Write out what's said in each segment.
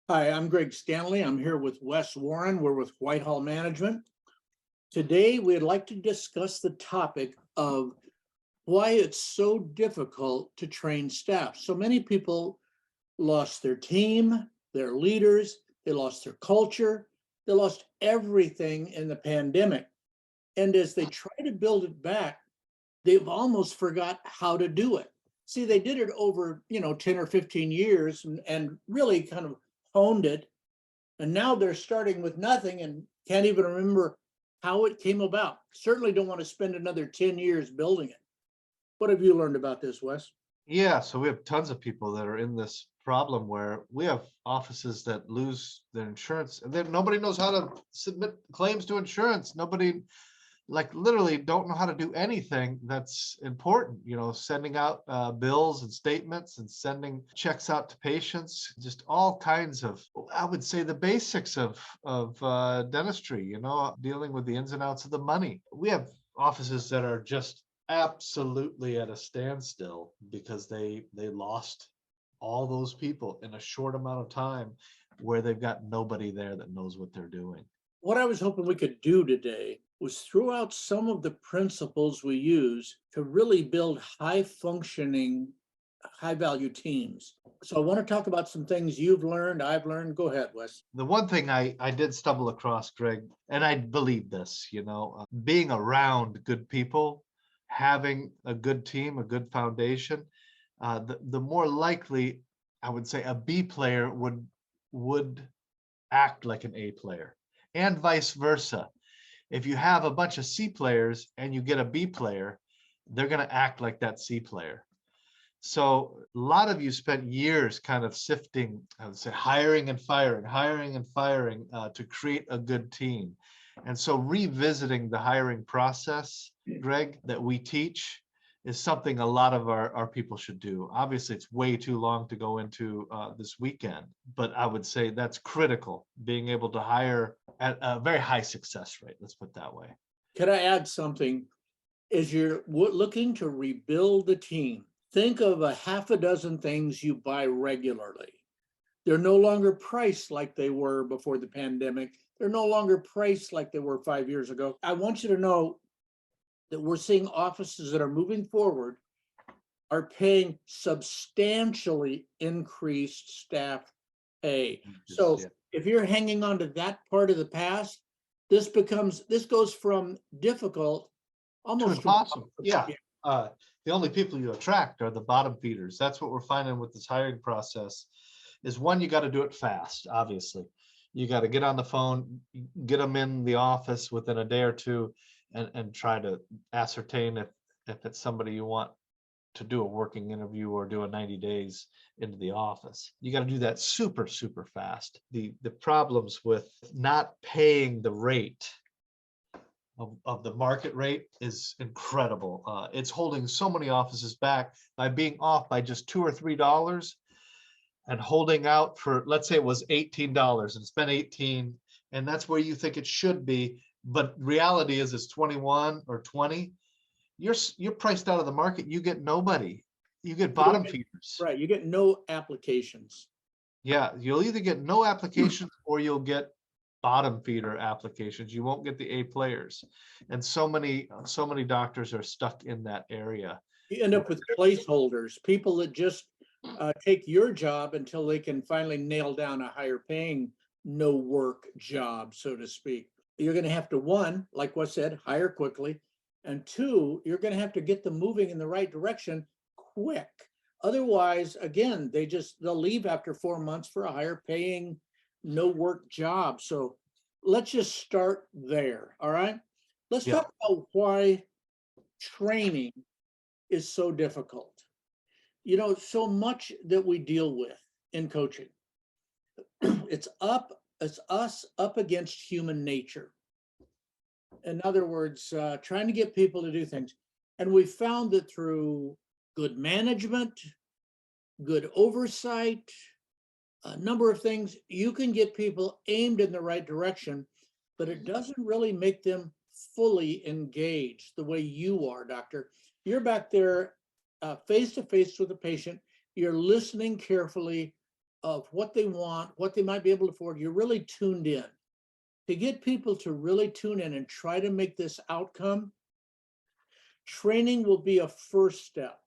Hi, I'm Greg Stanley. I'm here with Wes Warren. We're with Whitehall Management. Today, we'd like to discuss the topic of why it's so difficult to train staff. So many people lost their team, their leaders, they lost their culture, they lost everything in the pandemic. And as they try to build it back, they've almost forgot how to do it. See, they did it over, 10 or 15 years and really kind of honed it. And now they're starting with nothing and can't even remember how it came about. Certainly don't want to spend another 10 years building it. What have you learned about this, Wes? Yeah, so we have tons of people that are in this problem where we have offices that lose their insurance and then nobody knows how to submit claims to insurance. Nobody like literally don't know how to do anything that's important, sending out bills and statements and sending checks out to patients, just all kinds of, I would say the basics of dentistry, dealing with the ins and outs of the money. We have offices that are just absolutely at a standstill because they lost all those people in a short amount of time where they've got nobody there that knows what they're doing. What I was hoping we could do today was throw out some of the principles we use to really build high functioning, high value teams. So I want to talk about some things you've learned, I've learned. Go ahead, Wes. The one thing I did stumble across, Greg, and I believe this, being around good people, having a good team, a good foundation, the more likely I would say a B player would act like an A player, and vice versa. If you have a bunch of C players and you get a B player, they're going to act like that C player. So a lot of you spent years kind of sifting, I would say, hiring and firing to create a good team. And so revisiting the hiring process, Greg, that we teach is something a lot of our people should do. Obviously, it's way too long to go into this weekend, but I would say that's critical, being able to hire at a very high success rate. Let's put it that way. Can I add something? As you're looking to rebuild the team, think of a half a dozen things you buy regularly. They're no longer priced like they were before the pandemic. They're no longer priced like they were 5 years ago. I want you to know that we're seeing offices that are moving forward are paying substantially increased staff pay. So Yeah. if you're hanging on to that part of the past, this goes from difficult To almost to impossible. Yeah. yeah. Uh, the only people you attract are the bottom feeders. That's what we're finding with this hiring process is one, you got to do it fast, obviously. You got to get on the phone, get them in the office within a day or two and try to ascertain if it's somebody you want to do a working interview or do a 90 days into the office. You got to do that super, super fast. The problems with not paying the rate of the market rate is incredible. It's holding so many offices back by being off by just $2 or $3 and holding out for, let's say it was $18 and it's been 18 and that's where you think it should be. But reality is it's 21 or 20. You're priced out of the market. You get nobody. You get bottom feeders. Right, you get no applications. Yeah, you'll either get no applications or you'll get bottom feeder applications. You won't get the A players. And so many doctors are stuck in that area. You end up with placeholders, people that just take your job until they can finally nail down a higher paying, no work job, so to speak. You're going to have to, one, like Wes said, hire quickly. And two, you're going to have to get them moving in the right direction quick. Otherwise, again, they'll leave after 4 months for a higher paying, no work job. So let's just start there. All right. Let's Yeah. talk about why training is so difficult. So much that we deal with in coaching, it's us up against human nature. In other words, trying to get people to do things. And we found that through good management, good oversight, a number of things, you can get people aimed in the right direction, but it doesn't really make them fully engaged the way you are, doctor. You're back there face to face with the patient. You're listening carefully. of what they want, what they might be able to afford, you're really tuned in. To get people to really tune in and try to make this outcome, training will be a first step.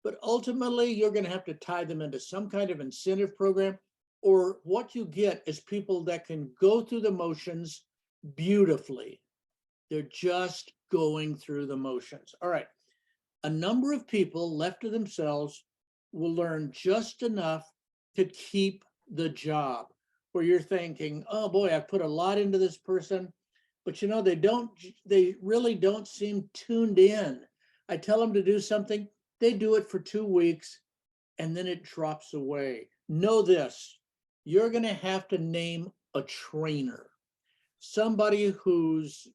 But ultimately, you're going to have to tie them into some kind of incentive program, or what you get is people that can go through the motions beautifully. They're just going through the motions. All right. A number of people left to themselves will learn just enough to keep the job, where you're thinking, oh boy, I've put a lot into this person, but you know, they really don't seem tuned in. I tell them to do something, they do it for 2 weeks, and then it drops away. Know this, you're going to have to name a trainer, somebody who's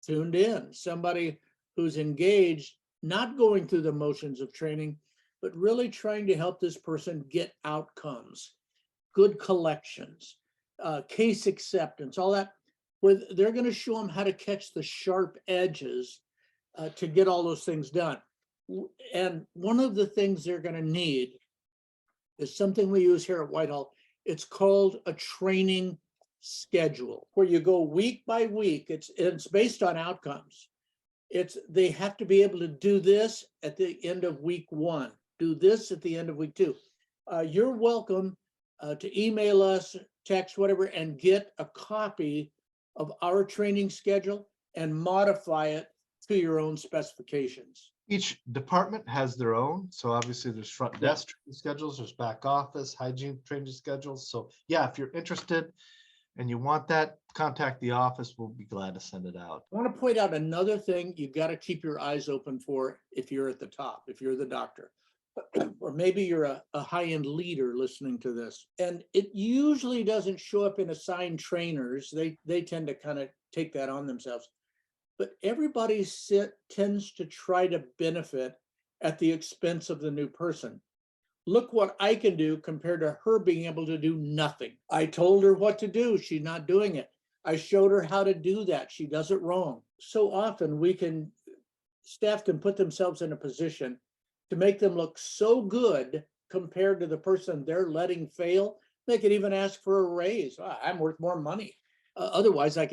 tuned in, somebody who's engaged, not going through the motions of training, but really trying to help this person get outcomes, good collections, case acceptance, all that, where they're going to show them how to catch the sharp edges to get all those things done. And one of the things they're going to need is something we use here at Whitehall. It's called a training schedule, where you go week by week. It's based on outcomes. They have to be able to do this at the end of week 1, do this at the end of week 2. You're welcome to email us, text, whatever, and get a copy of our training schedule and modify it to your own specifications. Each department has their own. So obviously there's front Yeah. desk training schedules, there's back office, hygiene training schedules. So yeah, if you're interested and you want that, contact the office. We'll be glad to send it out. I want to point out another thing you got to keep your eyes open for if you're at the top, if you're the doctor, or maybe you're a high-end leader listening to this. And it usually doesn't show up in assigned trainers. They tend to kind of take that on themselves. But everybody tends to try to benefit at the expense of the new person. Look what I can do compared to her being able to do nothing. I told her what to do. She's not doing it. I showed her how to do that. She does it wrong. So often staff can put themselves in a position to make them look so good compared to the person they're letting fail. They could even ask for a raise. I'm worth more money. Otherwise, you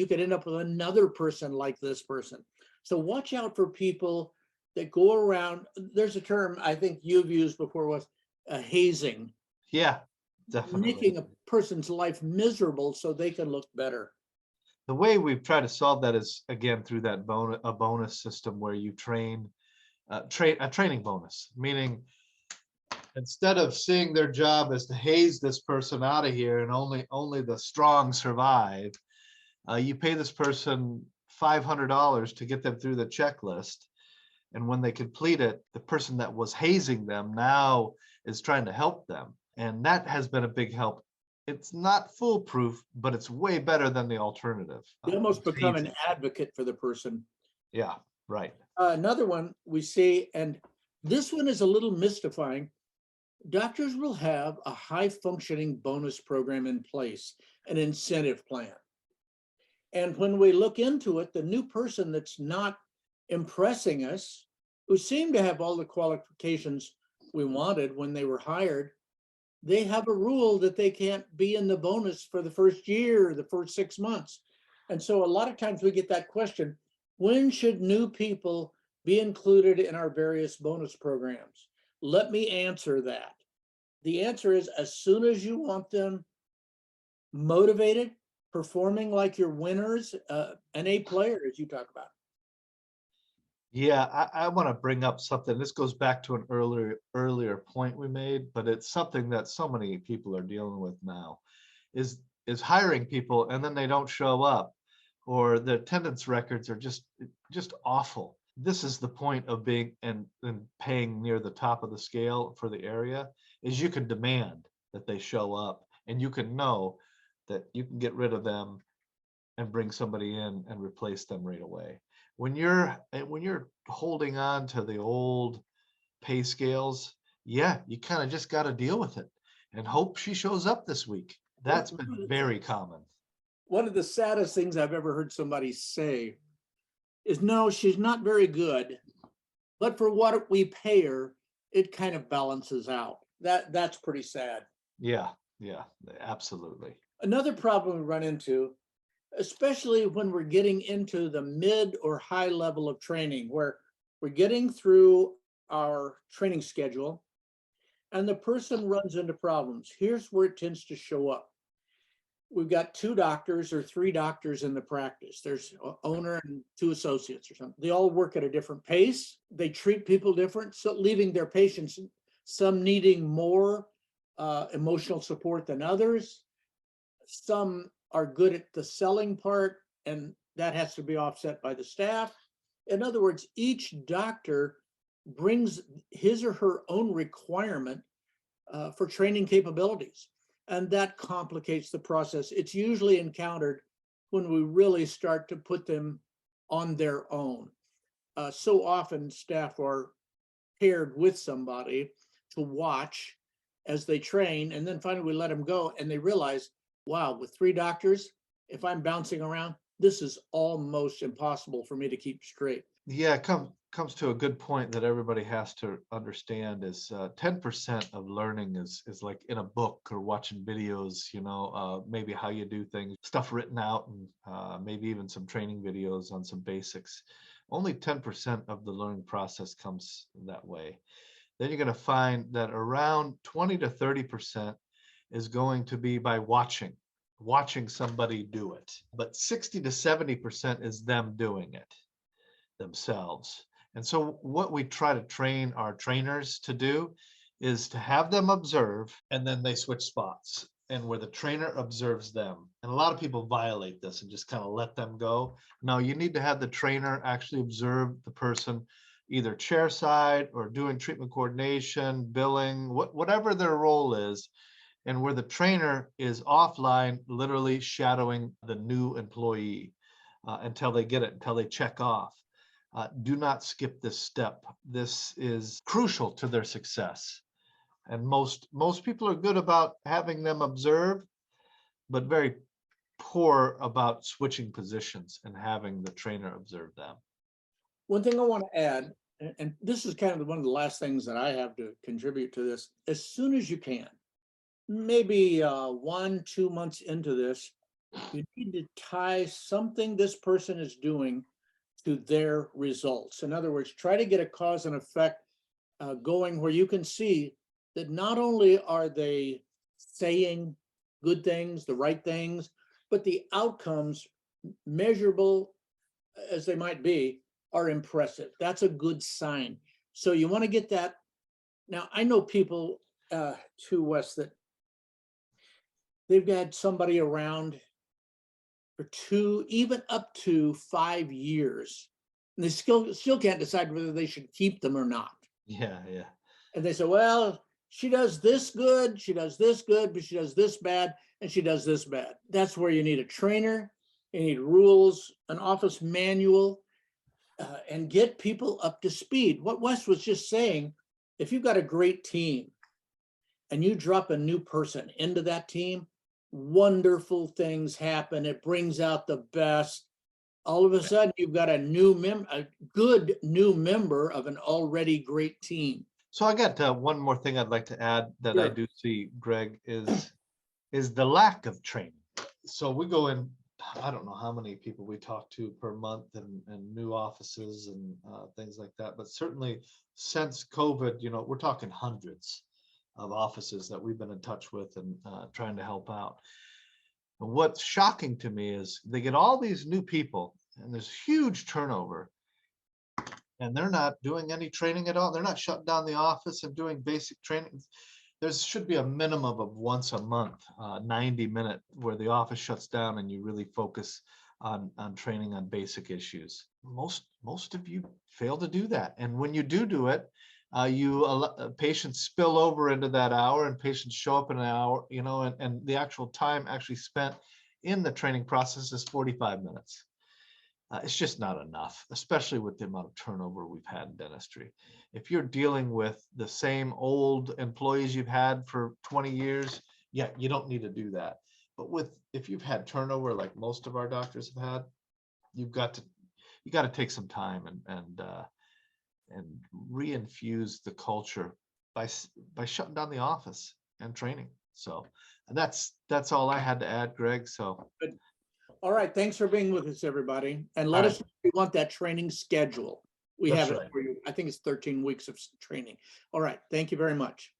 could end up with another person like this person. So watch out for people that go around. There's a term I think you've used before, was hazing. Yeah, definitely. Making a person's life miserable so they can look better. The way we've tried to solve that is, again, through that bonus system where you train a training bonus, meaning instead of seeing their job as to haze this person out of here and only the strong survive, you pay this person $500 to get them through the checklist. And when they complete it, the person that was hazing them now is trying to help them. And that has been a big help. It's not foolproof, but it's way better than the alternative. You almost become an advocate for the person. Yeah, right. Another one we see, and this one is a little mystifying. Doctors will have a high functioning bonus program in place, an incentive plan. And when we look into it, the new person that's not impressing us, who seem to have all the qualifications we wanted when they were hired, they have a rule that they can't be in the bonus for the first year, the first 6 months. And so a lot of times we get that question, when should new people be included in our various bonus programs? Let me answer that. The answer is as soon as you want them motivated, performing like your winners, an A player, as you talk about. Yeah, I want to bring up something. This goes back to an earlier point we made, but it's something that so many people are dealing with now, is hiring people and then they don't show up, or the attendance records are just awful. This is the point of being and paying near the top of the scale for the area, is you can demand that they show up, and you can know that you can get rid of them and bring somebody in and replace them right away. When you're holding on to the old pay scales, yeah, you kind of just got to deal with it and hope she shows up this week. That's been very common. One of the saddest things I've ever heard somebody say is, no, she's not very good, but for what we pay her, it kind of balances out. That's pretty sad. Yeah, Yeah, absolutely. Another problem we run into, especially when we're getting into the mid or high level of training, where we're getting through our training schedule and the person runs into problems. Here's where it tends to show up. We've got two doctors or three doctors in the practice. There's an owner and two associates or something. They all work at a different pace. They treat people different, so leaving their patients, some needing more emotional support than others. Some are good at the selling part, and that has to be offset by the staff. In other words, each doctor brings his or her own requirement for training capabilities. And that complicates the process. It's usually encountered when we really start to put them on their own. So often staff are paired with somebody to watch as they train, and then finally we let them go and they realize, wow, with three doctors, if I'm bouncing around, this is almost impossible for me to keep straight. Yeah, comes to a good point that everybody has to understand is 10% of learning is like in a book or watching videos, maybe how you do things, stuff written out, and maybe even some training videos on some basics. Only 10% of the learning process comes that way. Then you're going to find that around 20 to 30% is going to be by watching somebody do it. But 60 to 70% is them doing it themselves. And so what we try to train our trainers to do is to have them observe, and then they switch spots, and where the trainer observes them. And a lot of people violate this and just kind of let them go. No, you need to have the trainer actually observe the person, either chair side or doing treatment coordination, billing, whatever their role is, and where the trainer is offline, literally shadowing the new employee until they get it, until they check off. Do not skip this step. This is crucial to their success. And most people are good about having them observe, but very poor about switching positions and having the trainer observe them. One thing I want to add, and this is kind of one of the last things that I have to contribute to this, as soon as you can, maybe 1, 2 months into this, you need to tie something this person is doing to their results. In other words, try to get a cause and effect going where you can see that not only are they saying good things, the right things, but the outcomes, measurable as they might be, are impressive. That's a good sign. So you want to get that. Now, I know people too, Wes, that they've got somebody around for 2, even up to 5 years, and they still can't decide whether they should keep them or not. Yeah, yeah. And they say, well, she does this good, she does this good, but she does this bad, and she does this bad. That's where you need a trainer, you need rules, an office manual, and get people up to speed. What Wes was just saying, if you've got a great team and you drop a new person into that team, wonderful things happen. It brings out the best. All of a sudden, you've got a good new member of an already great team. So I got one more thing I'd like to add that I Sure. do see, Greg, is the lack of training. So we go in, I don't know how many people we talk to per month, and new offices and things like that. But certainly since COVID, we're talking hundreds of offices that we've been in touch with and trying to help out. And what's shocking to me is they get all these new people and there's huge turnover, and they're not doing any training at all. They're not shutting down the office and doing basic training. There should be a minimum of once a month, 90-minute, where the office shuts down and you really focus on training on basic issues. Most of you fail to do that. And when you do it, patients spill over into that hour, and patients show up in an hour, and the actual time actually spent in the training process is 45 minutes. It's just not enough, especially with the amount of turnover we've had in dentistry. If you're dealing with the same old employees you've had for 20 years, yeah, you don't need to do that. But if you've had turnover like most of our doctors have had, you got to take some time and reinfuse the culture by shutting down the office and training. So that's all I had to add, Greg. So All right, thanks for being with us, everybody. And let All us know if you want that training schedule. We That's have it right. for you. I think it's 13 weeks of training. All right, thank you very much.